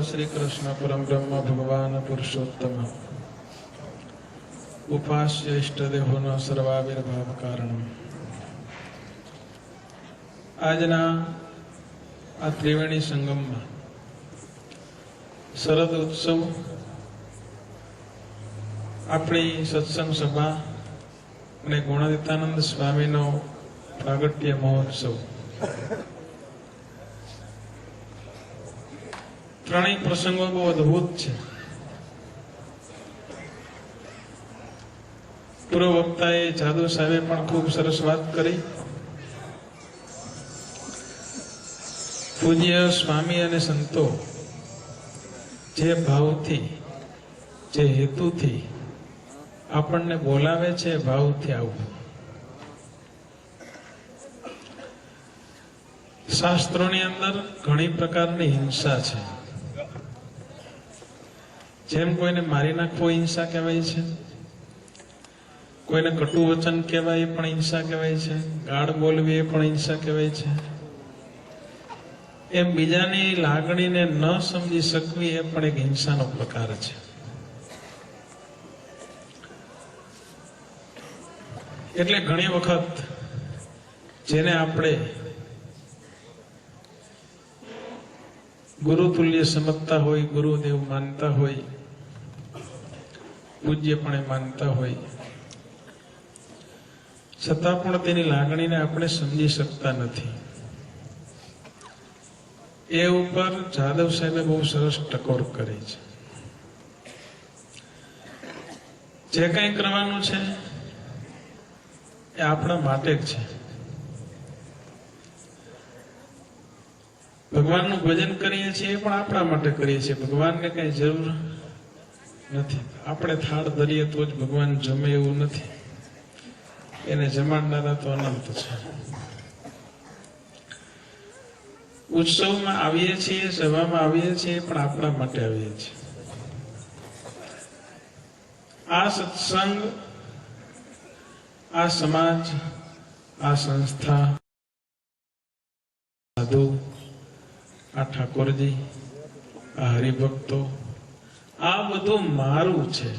श्री कृष्ण परम ब्रह्म भगवान पुरुषोत्तम उपास्य इष्टदेवो न सर्वाविर्भाव कारण। आजना आ त्रिवेणी संगम में शरद उत्सव अपनी सत्संग सभा અને ગુણાતીતાનંદ સ્વામીનો પ્રાગટ્ય મહોત્સવ ત્રણેય પ્રસંગો બહુ અદભુત છે। પૂર્વ વક્તાએ જાદવ સાહેબે પણ ખૂબ સરસ વાત કરી। પૂજ્ય સ્વામી અને સંતો જે ભાવથી જે હેતુથી આપણને બોલાવે છે ભાવથી આવવું। શાસ્ત્રોની અંદર ઘણી પ્રકારની હિંસા છે। જેમ કોઈને મારી નાખવો હિંસા કહેવાય છે, કોઈને કટુ વચન કહેવાય એ પણ હિંસા કહેવાય છે, ગાળ બોલવી એ પણ હિંસા કહેવાય છે। એમ બીજાની લાગણીને ન સમજી શકવી એ પણ એક હિંસાનો પ્રકાર છે। એટલે ઘણી વખત જેને આપણે ગુરુતુલ્ય સમજતા હોય, ગુરુદેવ માનતા હોય, પૂજ્યપણે માનતા હોય, છતાં પણ તેની લાગણીને આપણે સમજી શકતા નથી। એ ઉપર જાદવ સાહેબે બહુ સરસ ટકોર કરી છે। જે કંઈ કરવાનું છે એ આપણા માટે જ છે। ભગવાનનું ભજન કરીએ છીએ પણ આપણા માટે કરીએ છીએ, ભગવાનને કઈ જરૂર નથી। આપણે થાળ ધરીએ તો જ ભગવાન જમે એવું નથી, એને જમાડનારા તો અનંત છે। ઉત્સવમાં આવીએ છીએ, સભામાં આવીએ છીએ પણ આપણા માટે આવીએ છીએ। આ સત્સંગ, આ સમાજ, આ સંસ્થા, સાધુ, આ ઠાકોરજી, આ હરિભક્તો, આ બધું મારું છે।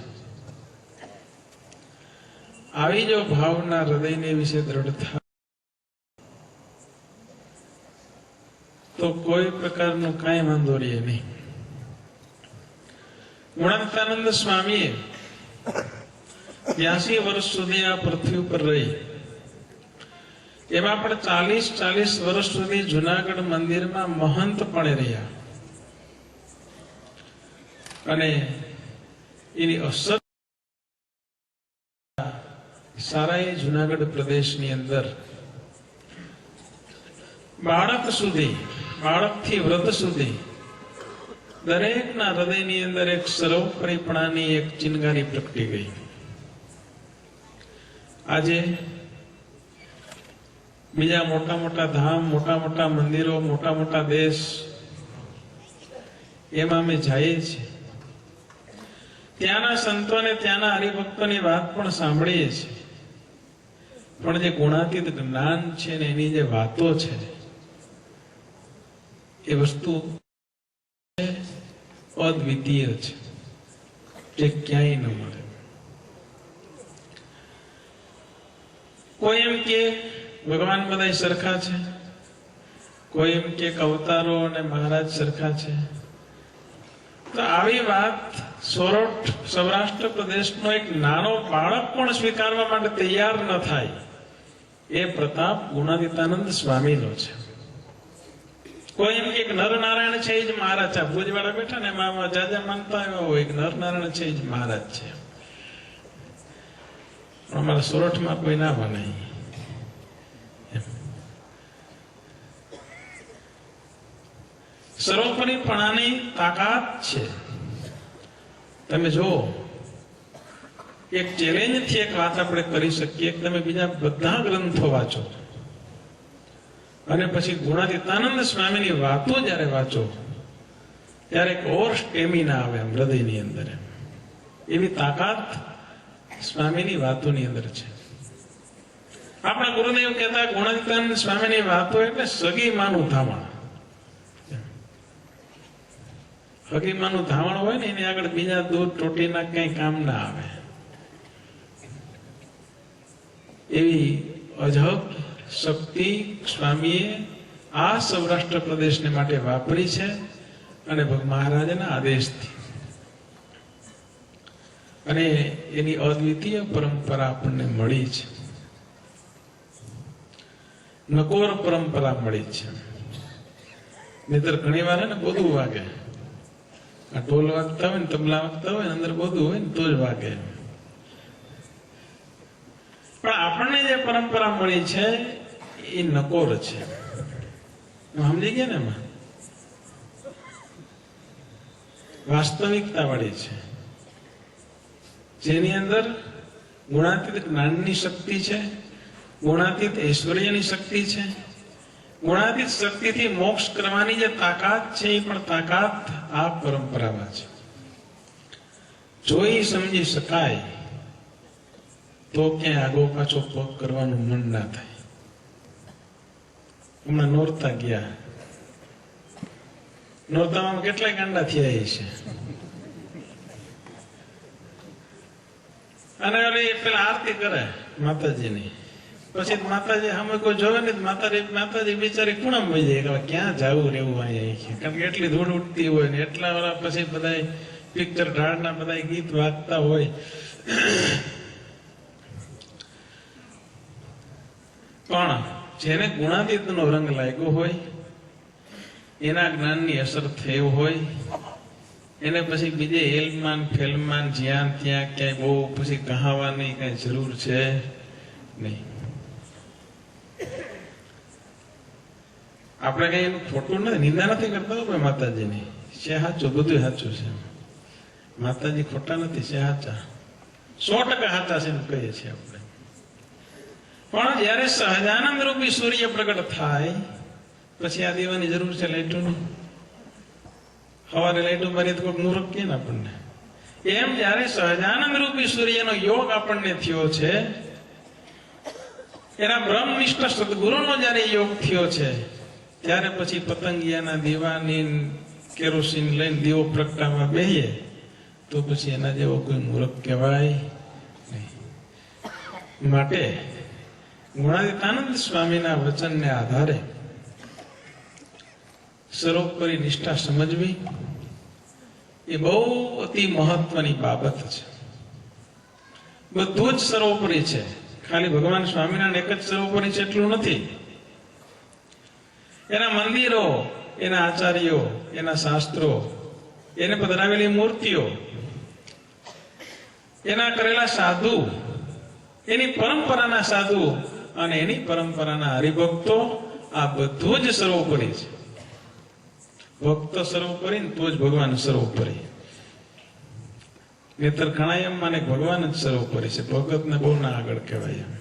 આવી જો ભાવના હૃદયને વિશે દ્રઢતા તો કોઈ પ્રકારનું કાંઈ વાંધો રહે નહીં। ગુણાતીતાનંદ સ્વામીએ 82 વર્ષ સુધી આ પૃથ્વી પર રહી, એમાં પણ 40 વર્ષ સુધી જુનાગઢ મંદિરમાં મહંતપણે રહ્યા અને એની અસર સારા એ જુનાગઢ પ્રદેશની અંદર બાળક સુધી, બાળકથી વૃદ્ધ સુધી દરેકના હૃદયની અંદર એક સર્વોપરીપણાની એક ચિનગારી પ્રગટી ગઈ। આજે બીજા મોટા મોટા ધામ, મોટા મોટા મંદિરો, મોટા મોટા દેશ એમાં અમે જઈએ છીએ, ત્યાંના સંતોને, ત્યાંના હરિભક્તોની વાત પણ સાંભળીએ છીએ, પણ જે ગુણાતીત જ્ઞાન છે ને એની જે વાતો છે એ વસ્તુ અદ્વિતીય છે, જે ક્યાંય ન મળે। કોઈ એમ કે ભગવાન બધા સરખા છે, કોઈ એમ કે અવતારો અને મહારાજ સરખા છે, તો આવી વાત સોરઠ સૌરાષ્ટ્ર પ્રદેશનો એક નાનો બાળક પણ સ્વીકારવા માટે તૈયાર ન થાય એ પ્રતાપ ગુણાતીતાનંદ સ્વામીનો છે। કોઈ એમ કે નરનારાયણ છે એ જ મહારાજ છે, ભુજવાળા બેઠા ને એમાં જાજા માનતા એવા હોય કે નરનારાયણ છે એ જ મહારાજ છે, અમારા સોરઠમાં કોઈ ના બનાય। સર્વોપરીપણાની તાકાત છે। તમે જો એક ચેલેન્જ થી એક વાત આપણે કરી શકીએ કે તમે બીજા બધા ગ્રંથો વાંચો અને પછી ગુણાતીતાનંદ સ્વામીની વાતો જ્યારે વાંચો ત્યારે એક ઓર સ્ટેમિના આવે એમ હૃદયની અંદર, એવી તાકાત સ્વામીની વાતોની અંદર છે। આપણા ગુરુદેવ કહેતા ગુણાતીતાનંદ સ્વામીની વાતો એટલે સગી માનું ધામણ। હકીમાનું ધાવણ હોય ને એની આગળ બીજા દૂધ ટોટીના કઈ કામ ના આવે. એવી અજબ શક્તિ સ્વામીએ આ સૌરાષ્ટ્ર પ્રદેશને માટે વાપરી છે અને મહારાજના આદેશથી. અને એની અદ્વિતીય પરંપરા આપણને મળી છે, નકોર પરંપરા મળી છે. નહીતર ઘણી વાર ને બધું વાગે, આ ઢોલ વાગતા હોય ને તબલા વાગતા હોય ને અંદર બધું હોય ને તો જ વાગે. પણ આપણને જે પરંપરા મળી છે એ નકોર છે. સમજી ગયા ને? એમાં વાસ્તવિકતા વાળી છે, જેની અંદર ગુણાતીત જ્ઞાનની શક્તિ છે, ગુણાતીત ઐશ્વર્યની શક્તિ છે, ગુણાતીત શક્તિથી મોક્ષ કરવાની જે તાકાત છે એ પણ તાકાત આ પરંપરામાં છે. જોઈ સમજી શકાય તો ક્યાંય આગો પાછો પગ કરવાનું મન ના થાય. હમણાં નોરતા ગયા, નોરતામાં કેટલાય ગાંડા થયા છે. અને પેલા આરતી કરે માતાજીની, પછી માતાજી સામે કોઈ જોવે ને માતાજી બિચારી ખૂણામાં વહી જાય, ક્યાં જવું રહેવું અહીંયા. કારણ કે એટલી ધૂળ ઉઠતી હોય ને એટલા વાળા પછી બધા પિક્ચર ઢાળના બધા ગીત વાગતા હોય. પણ જેને ગુણાતીતનો રંગ લાગ્યો હોય, એના જ્ઞાનની અસર થઈ હોય, એને પછી બીજે હેલમાન ફેલમાન જ્યાં ત્યાં ક્યાંય બહુ પછી કહાવાની કઈ જરૂર છે નહીં. આપણે કઈ એનું ખોટું નથી, નિંદા નથી કરતા હોય માતાજીની. છે સાચું, બધું સાચું છે. માતાજી ખોટા નથી, છે સાચા, 100% સાચા છે એમ કહીએ છીએ આપણે. પણ જયારે સહજાનંદ રૂપી સૂર્ય પ્રગટ થાય પછી આ દેવાની જરૂર છે લાઈટોની? સવારે લાઈટો મારી તો કોઈ મૂર્ખ કે ને આપણને. એમ જયારે સહજાનંદ રૂપી સૂર્યનો યોગ આપણને થયો છે, એના બ્રહ્મનિષ્ઠ સદગુરુનો જયારે યોગ થયો છે, ત્યારે પછી પતંગિયાના દીવાની કેરોસીન લઈને દીવો પ્રગટાવવા બેહીએ તો પછી એના જેવો કોઈ મૂર્ખ કહેવાય નહીં. માટે ગુણાતીતાનંદ સ્વામીના વચનને આધારે સર્વોપરી નિષ્ઠા સમજવી એ બહુ અતિ મહત્વની બાબત છે. બધું જ સર્વોપરી છે, ખાલી ભગવાન સ્વામિનારાયણ એક જ સર્વોપરી છે એટલું નથી. એના મંદિરો, એના આચાર્યો, એના શાસ્ત્રો, એને પધરાવેલી મૂર્તિઓ, એના કરેલા સાધુ, એની પરંપરાના સાધુ અને એની પરંપરાના હરિભક્તો, આ બધું જ સર્વોપરી છે. ભક્ત સર્વોપરી ને તો જ ભગવાન સર્વોપરી. નહીતર ઘણા એમ માને ભગવાન જ સર્વોપરી છે, ભગતને બહુ ના આગળ કહેવાય એમ.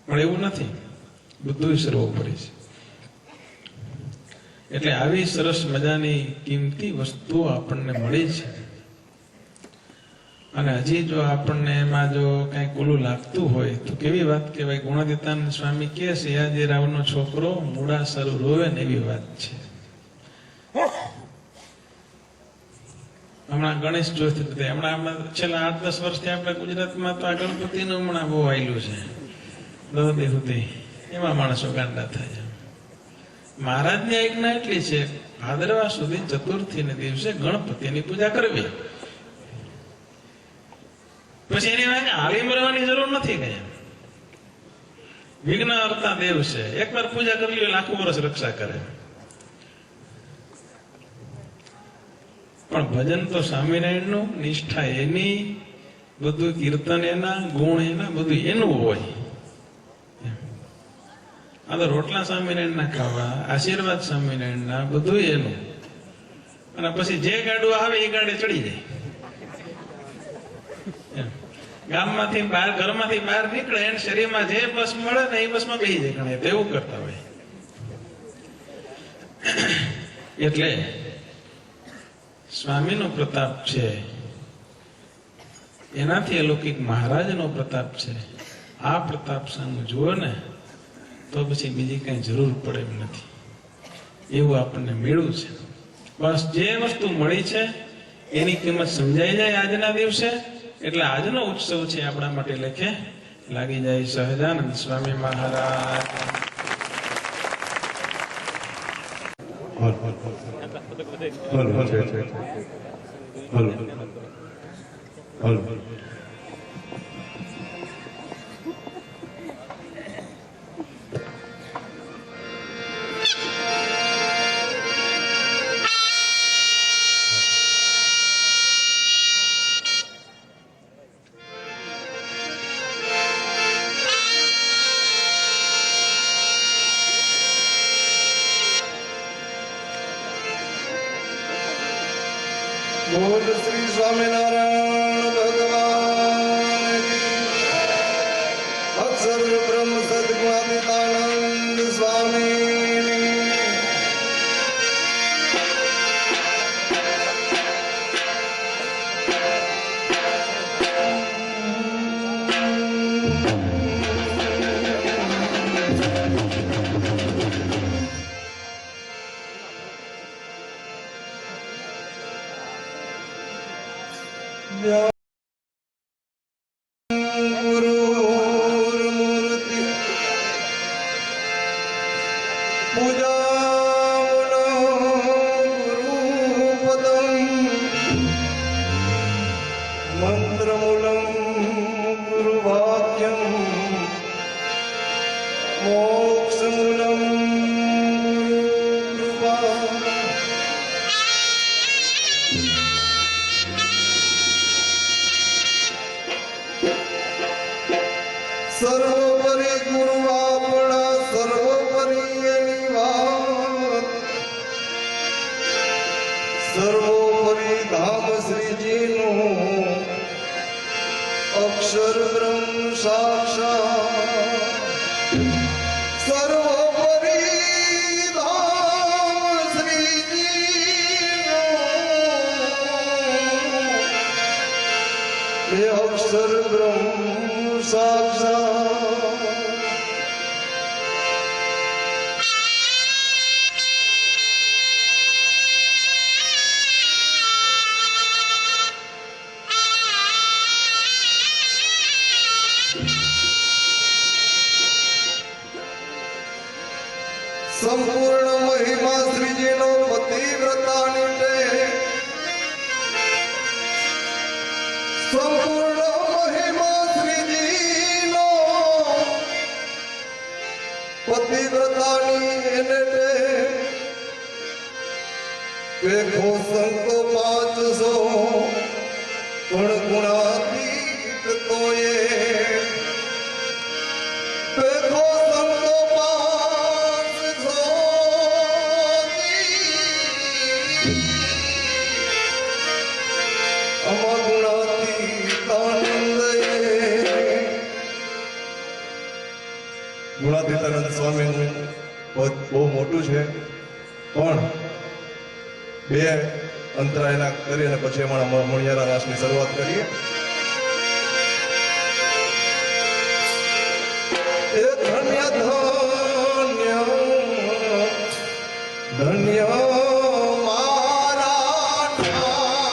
પણ એવું નથી, બધું સર્વોપરી છે. એટલે આવી સરસ મજાની કિંમતી વસ્તુઓ આપણને મળી છે. અને હજી જો આપણને એમાં જો કઈક ઓલું લાગતું હોય તો કેવી વાત કહેવાય. ગુણાતીતાનંદ સ્વામી કહે છે, સયાજીરાવનો છોકરો મૂળા સારું રોવે ને એવી વાત છે. હમણાં ગણેશ ચતુર્થી, હમણાં છેલ્લા 8-10 વર્ષથી આપણે ગુજરાતમાં તો આ ગણપતિનું હમણાં બહુ આવેલું છે. દહદી સુધી એમાં માણસો ગાંડા થાય. મહારાજની આજ્ઞા એટલી છે, ભાદરવા સુધી ચતુર્થીને દિવસે ગણપતિની પૂજા કરવી. પછી એની વાત હાલી મરવાની જરૂર નથી કઈ. વિઘ્ન હર્તા દેવ છે, એકવાર પૂજા કરી લે લાખો વર્ષ રક્ષા કરે. પણ ભજન તો સ્વામિનારાયણનું, નિષ્ઠા એની, બધું કીર્તન એના, ગુણ એના, બધું એનું હોય. આ તો રોટલા સ્વામિનારાયણના ખાવા, આશીર્વાદ સ્વામિનારાયણના, બધું એનું. અને પછી જે ગાડું આવે એ ગાડે ચડી જાય. ગામમાંથી બહાર, ઘરમાંથી બહાર નીકળે એને શરીરમાં જે બસ મળે ને એ બસમાં બેસી જાય. ઘણા એવું કરતા હોય. એટલે સ્વામીનો પ્રતાપ છે, એનાથી અલૌકિક મહારાજનો પ્રતાપ છે. આ પ્રતાપ સામે જુઓ ને તો પછી બીજી કઈ જરૂર પડે એમ નથી. એવું આપણને મળ્યું છે. બસ જે વસ્તુ મળી છે એની કિંમત સમજાઈ જાય આજના દિવસે, એટલે આજનો ઉત્સવ છે આપણા માટે લેખે લાગી જાય. સહજાનંદ સ્વામી મહારાજ. બોલ શ્રી સ્વામિનારાયણ ભગવાન અક્ષર બ્રહ્મ સદગુણાતીતાનંદ સ્વામી. ગુરુર્મૂર્તિ પૂજામૂલં ગુરુપદં મંત્રમૂલં ગુરુવાક્યં મોક્ષમૂલં ગુરુકૃપા. સર્વોપરી ગુરુ આપણા, સર્વોપરી એની વાત, સર્વોપરી ધામ શ્રીજીનું અક્ષર બ્રહ્મ સાક્ષાત. સર્વોપરી ધામ શ્રીજીનું એ અક્ષર બ્રહ્મ સાક્ષાત. સંપૂર્ણ મહિમા શ્રીજીનો પતિવ્રતાની ટે. સંપૂર્ણ મહિમા શ્રીજીનો પતિવ્રતાની એને ટે. પેખો સંતો 500 પણ ગુણાતીત તોય. પેખો સંતો 500 અમર ગુણાતીત આનંદ. ગુણાતીતાનંદ સ્વામીનું પદ બહુ મોટું છે, પણ બે અંતરાયના કરી અને પછી અમારા મણિયારા રાસની શરૂઆત કરીએ. એ ધન્ય ધન્ય ધન્ય મારા નાથજી.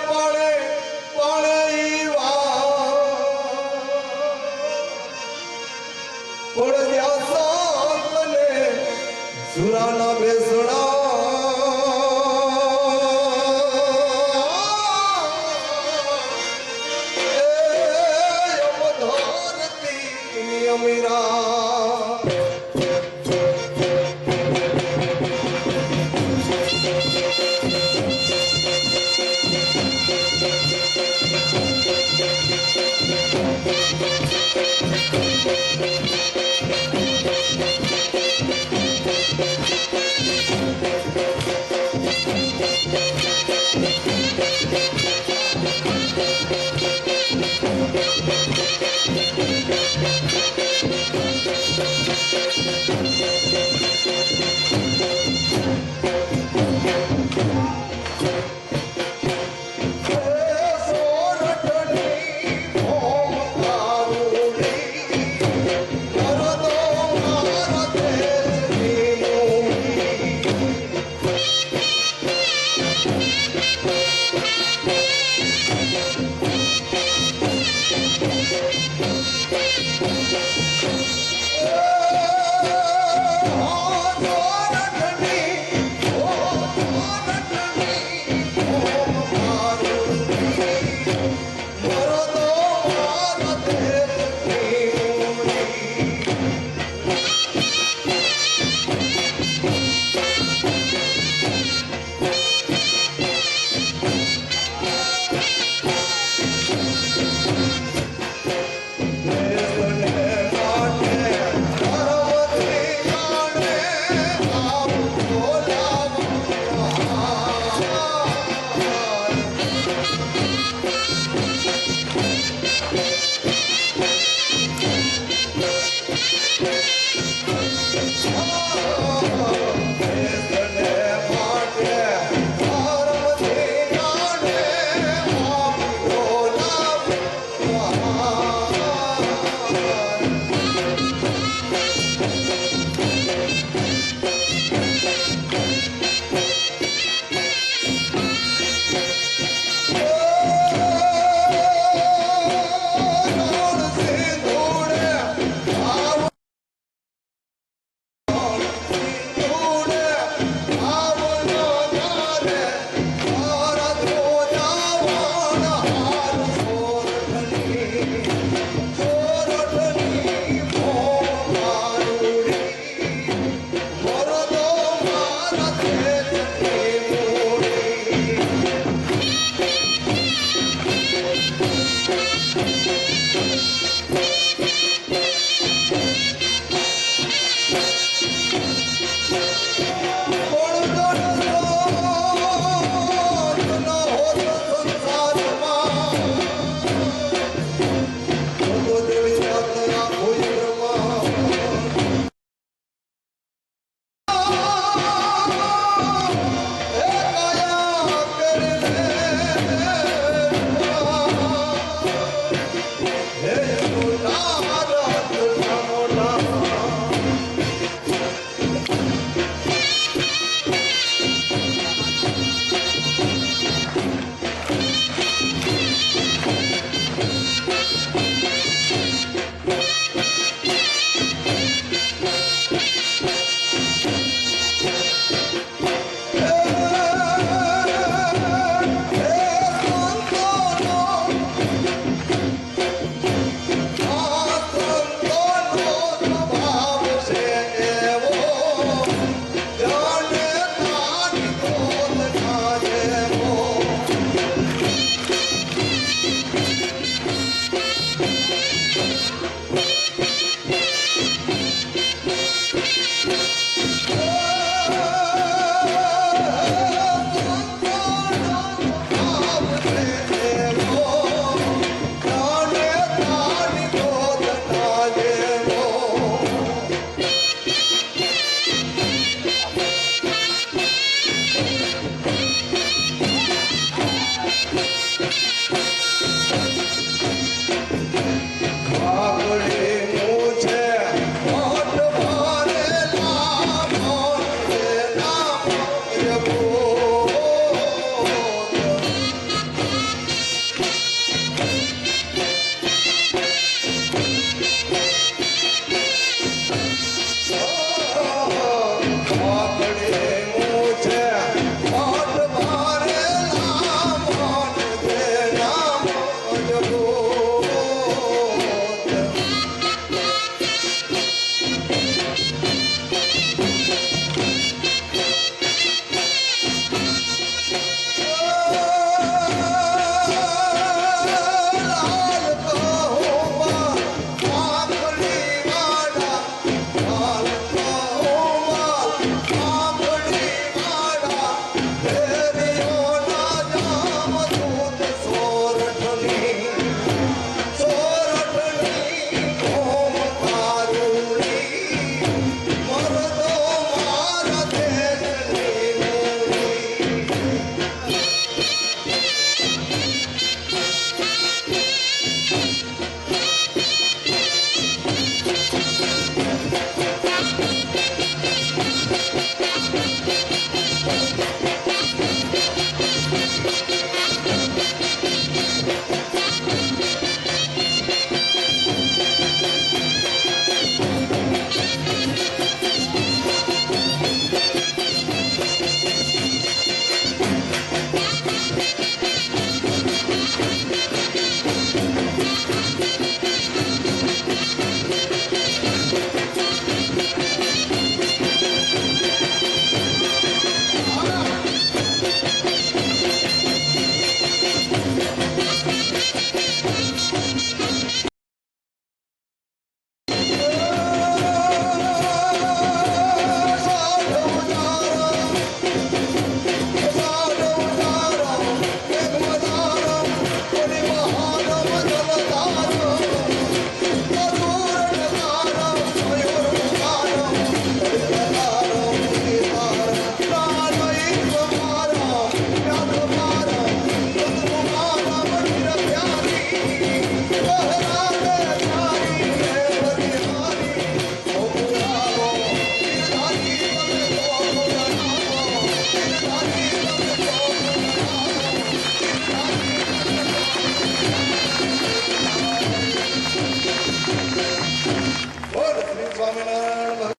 પાળે પાળે ઈ પડ્યા સાતને સુરાના બેસણા અમીરા